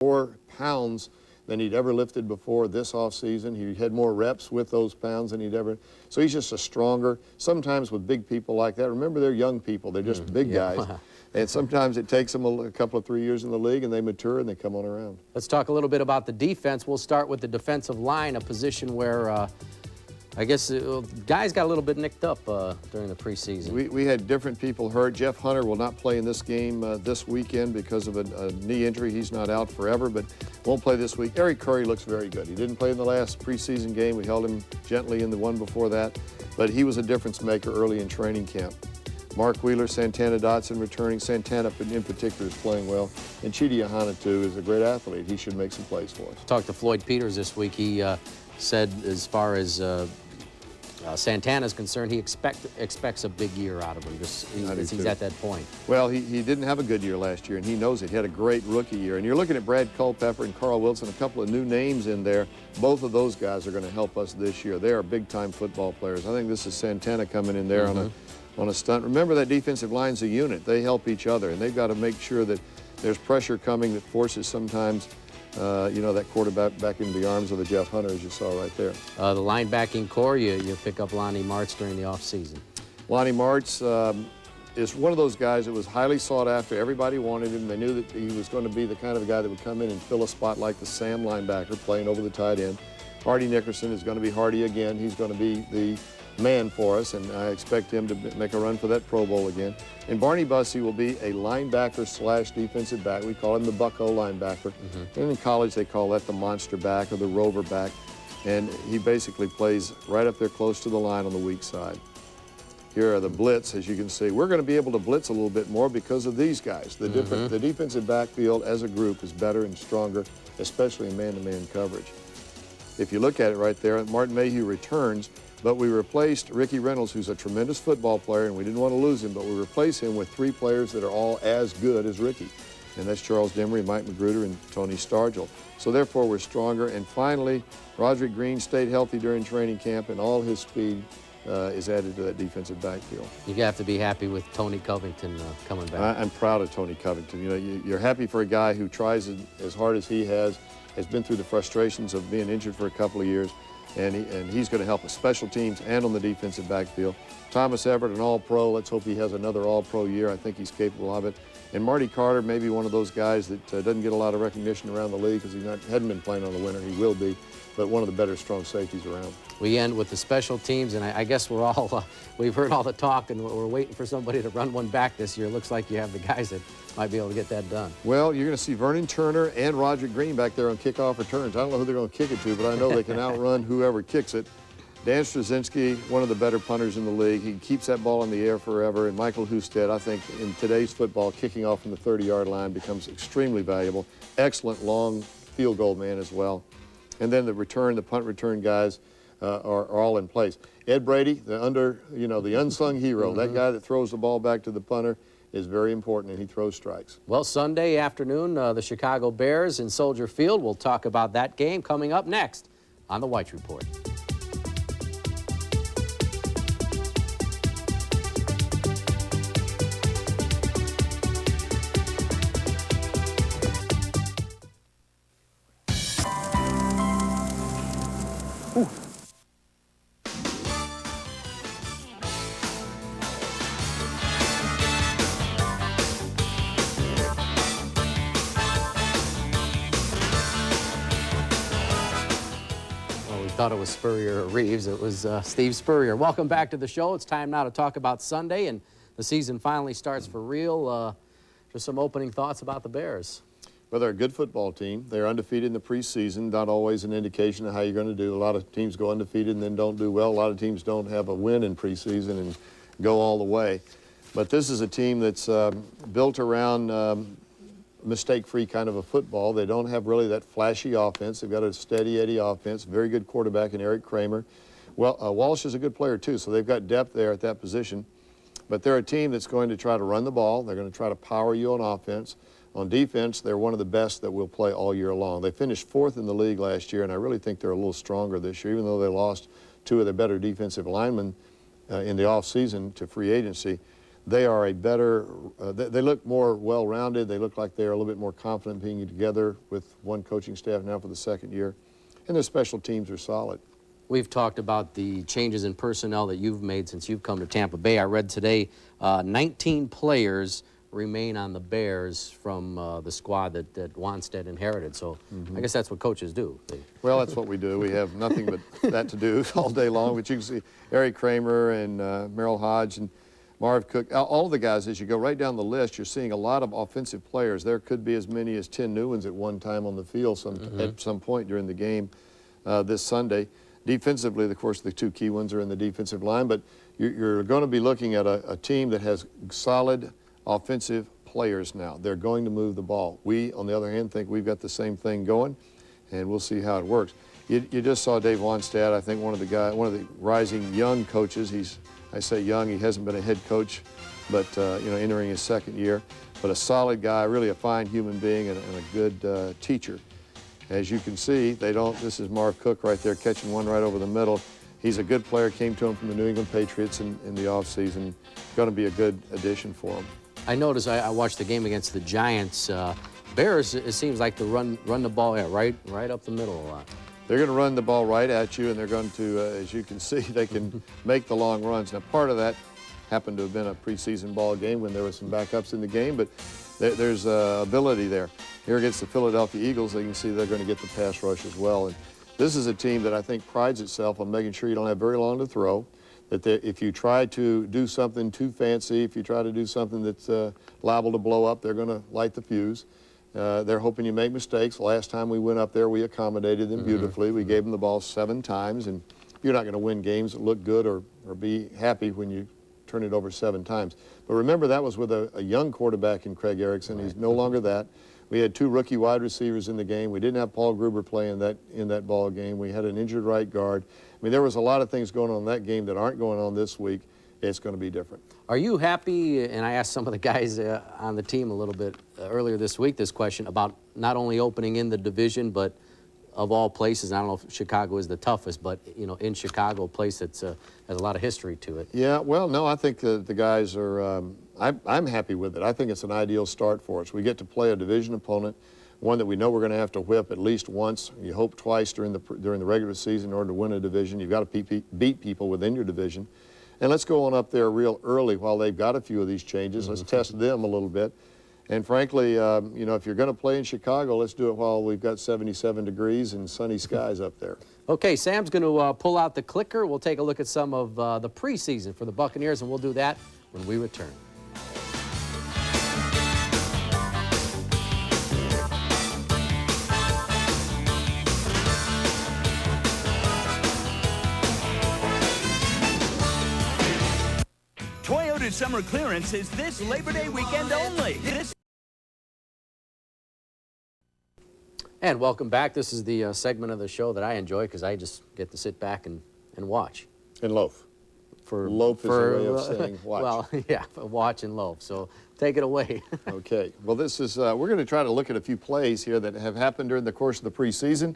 more pounds than he'd ever lifted before this offseason. He had more reps with those pounds than he'd ever. So he's just a stronger, sometimes with big people like that. Remember, they're young people. They're just big guys. And sometimes it takes them a couple of 3 years in the league, and they mature, and they come on around. Let's talk a little bit about the defense. We'll start with the defensive line, a position where I guess guys got a little bit nicked up during the preseason. We had different people hurt. Jeff Hunter will not play in this game this weekend because of a knee injury. He's not out forever, but won't play this week. Eric Curry looks very good. He didn't play in the last preseason game. We held him gently in the one before that, but he was a difference maker early in training camp. Mark Wheeler, Santana Dotson returning. Santana in particular is playing well. And Chidi Ahana, too, is a great athlete. He should make some plays for us. Talked to Floyd Peters this week. He said as far as Santana's concerned, he expects a big year out of him. He's at that point. Well, he didn't have a good year last year, and he knows it. He had a great rookie year. And you're looking at Brad Culpepper and Carl Wilson, a couple of new names in there. Both of those guys are going to help us this year. They are big-time football players. I think this is Santana coming in there on a stunt. Remember, that defensive line's a unit. They help each other, and they've got to make sure that there's pressure coming that forces sometimes you know, that quarterback back into the arms of the Jeff Hunter, as you saw right there. The linebacking core, you pick up Lonnie Martz during the offseason. Lonnie Martz is one of those guys that was highly sought after. Everybody wanted him. They knew that he was going to be the kind of guy that would come in and fill a spot like the Sam linebacker, playing over the tight end. Hardy Nickerson is going to be Hardy again. He's going to be the man for us, and I expect him to make a run for that Pro Bowl again. And Barney Bussey will be a linebacker / defensive back. We call him the Bucco linebacker. And in college, they call that the monster back or the rover back. And he basically plays right up there close to the line on the weak side. Here are the blitz, as you can see. We're going to be able to blitz a little bit more because of these guys. The defensive backfield as a group is better and stronger, especially in man-to-man coverage. If you look at it right there, Martin Mayhew returns, but we replaced Ricky Reynolds, who's a tremendous football player, and we didn't want to lose him, but we replaced him with 3 players that are all as good as Ricky. And that's Charles Demery, Mike Magruder, and Tony Stargell. So therefore, we're stronger. And finally, Roderick Green stayed healthy during training camp, and all his speed is added to that defensive backfield. You have to be happy with Tony Covington coming back. I'm proud of Tony Covington. You know, you're happy for a guy who tries as hard as he has been through the frustrations of being injured for a couple of years, and he's going to help us special teams and on the defensive backfield. Thomas Everett, an All-Pro. Let's hope he has another All-Pro year. I think he's capable of it. And Marty Carter, maybe one of those guys that doesn't get a lot of recognition around the league because he hadn't been playing on the winter. He will be, but one of the better strong safeties around. We end with the special teams, and I guess we're all, we've heard all the talk, and we're waiting for somebody to run one back this year. It looks like you have the guys that might be able to get that done. Well, you're going to see Vernon Turner and Roderick Green back there on kickoff returns. I don't know who they're going to kick it to, but I know they can outrun whoever kicks it. Dan Straczynski, one of the better punters in the league. He keeps that ball in the air forever. And Michael Husted, I think, in today's football, kicking off from the 30-yard line becomes extremely valuable. Excellent long field goal man as well. And then the punt return guys are all in place. Ed Brady, the unsung hero, that guy that throws the ball back to the punter, is very important, and he throws strikes. Well, Sunday afternoon, the Chicago Bears in Soldier Field. We'll talk about that game coming up next on the Wyche Report. Thought it was Spurrier or Reeves. It was Steve Spurrier. Welcome back to the show. It's time now to talk about Sunday, and the season finally starts for real. Just some opening thoughts about the Bears. Well, they're a good football team. They're undefeated in the preseason, not always an indication of how you're going to do. A lot of teams go undefeated and then don't do well. A lot of teams don't have a win in preseason and go all the way. But this is a team that's built around mistake-free kind of a football. They don't have really that flashy offense. They've got a steady Eddie offense, very good quarterback in Eric Kramer. Well, Walsh is a good player too, so they've got depth there at that position. But they're a team that's going to try to run the ball. They're going to try to power you on offense. On defense, they're one of the best that will play all year long. They finished 4th in the league last year, and I really think they're a little stronger this year, even though they lost 2 of their better defensive linemen in the offseason to free agency. they are a better, they look more well-rounded. They look like they're a little bit more confident being together with one coaching staff now for the second year. And their special teams are solid. We've talked about the changes in personnel that you've made since you've come to Tampa Bay. I read today 19 players remain on the Bears from the squad that Wannstedt inherited. So I guess that's what coaches do. Well, that's what we do. We have nothing but that to do all day long. But you can see Eric Kramer and Merrill Hodge and Marv Cook, all the guys, as you go right down the list, you're seeing a lot of offensive players. There could be as many as 10 new ones at one time on the field at some point during the game this Sunday. Defensively, of course, the two key ones are in the defensive line, but you're going to be looking at a team that has solid offensive players now. They're going to move the ball. We, on the other hand, think we've got the same thing going, and we'll see how it works. You just saw Dave Wannstedt, I think one of the rising young coaches. I say young, he hasn't been a head coach, but entering his second year. But a solid guy, really a fine human being, and a good teacher. As you can see, this is Marv Cook right there catching one right over the middle. He's a good player, came to him from the New England Patriots in the offseason. Going to be a good addition for him. I noticed, I watched the game against the Giants. Bears, it seems like to run the ball right up the middle a lot. They're going to run the ball right at you, and they're going to, as you can see, they can make the long runs. Now, part of that happened to have been a preseason ball game when there were some backups in the game, but there's ability there. Here against the Philadelphia Eagles, they can see they're going to get the pass rush as well. And this is a team that I think prides itself on making sure you don't have very long to throw, that if you try to do something too fancy, if you try to do something that's liable to blow up, they're going to light the fuse. They're hoping you make mistakes. Last time we went up there, we accommodated them beautifully. We gave them the ball 7 times, and you're not going to win games that look good or be happy when you turn it over 7 times. But remember, that was with a young quarterback in Craig Erickson. He's no longer that. We had 2 rookie wide receivers in the game. We didn't have Paul Gruber playing in that ball game. We had an injured right guard. I mean, there was a lot of things going on in that game that aren't going on this week. It's going to be different. Are you happy, and I asked some of the guys on the team a little bit earlier this week this question about not only opening in the division, but of all places, I don't know if Chicago is the toughest, but in Chicago, a place that's has a lot of history to it. Yeah, well, no, I think the guys are, I'm happy with it. I think it's an ideal start for us. We get to play a division opponent, one that we know we're going to have to whip at least once. You hope twice during the regular season in order to win a division. You've got to beat people within your division. And let's go on up there real early while they've got a few of these changes. Let's test them a little bit. And frankly, if you're going to play in Chicago, let's do it while we've got 77 degrees and sunny skies up there. Okay, Sam's going to pull out the clicker. We'll take a look at some of the preseason for the Buccaneers, and we'll do that when we return. Toyota's summer clearance is this Labor Day weekend only. And welcome back. This is the segment of the show that I enjoy because I just get to sit back and watch. And loaf. Loaf is a way of saying watch. Well, yeah, watch and loaf. So take it away. Okay. Well, this is, we're going to try to look at a few plays here that have happened during the course of the preseason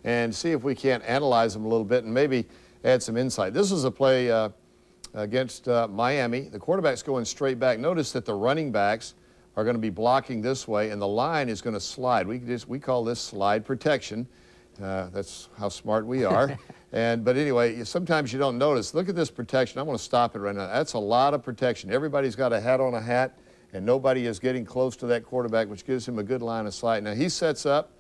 and see if we can't analyze them a little bit and maybe add some insight. This is a play against Miami. The quarterback's going straight back. Notice that the running backs are going to be blocking this way, and the line is going to slide. We call this slide protection. That's how smart we are. But anyway, sometimes you don't notice. Look at this protection. I'm going to stop it right now. That's a lot of protection. Everybody's got a hat on a hat, and nobody is getting close to that quarterback, which gives him a good line of sight. Now, he sets up,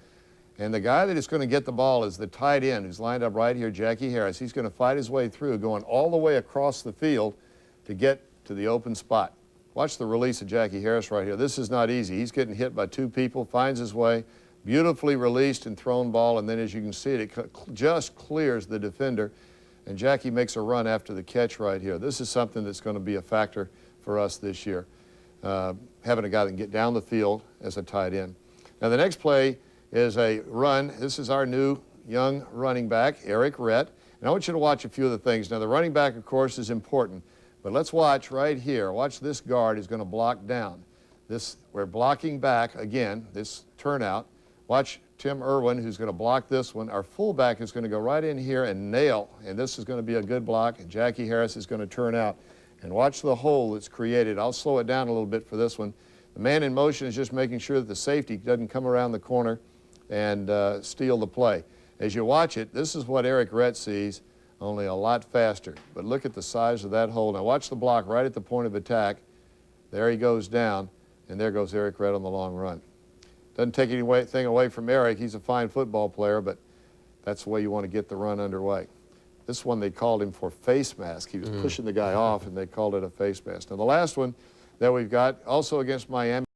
and the guy that is going to get the ball is the tight end who's lined up right here, Jackie Harris. He's going to fight his way through, going all the way across the field to get to the open spot. Watch the release of Jackie Harris right here. This is not easy. He's getting hit by 2 people, finds his way, beautifully released and thrown ball, and then as you can see it just clears the defender, and Jackie makes a run after the catch right here. This is something that's going to be a factor for us this year, having a guy that can get down the field as a tight end. Now the next play is a run. This is our new young running back, Eric Rett. And I want you to watch a few of the things. Now, the running back, of course, is important. But let's watch right here. Watch this guard is going to block down. We're blocking back, again, this turnout. Watch Tim Irwin, who's going to block this one. Our fullback is going to go right in here and nail. And this is going to be a good block. And Jackie Harris is going to turn out. And watch the hole that's created. I'll slow it down a little bit for this one. The man in motion is just making sure that the safety doesn't come around the corner and steal the play. As you watch it, this is what Eric Rett sees, only a lot faster. But look at the size of that hole. Now watch the block right at the point of attack. There he goes down, and there goes Eric Rett on the long run. Doesn't take anything away from Eric. He's a fine football player, but that's the way you want to get the run underway. This one, they called him for face mask. He was pushing the guy off, and they called it a face mask. Now, the last one that we've got, also against Miami,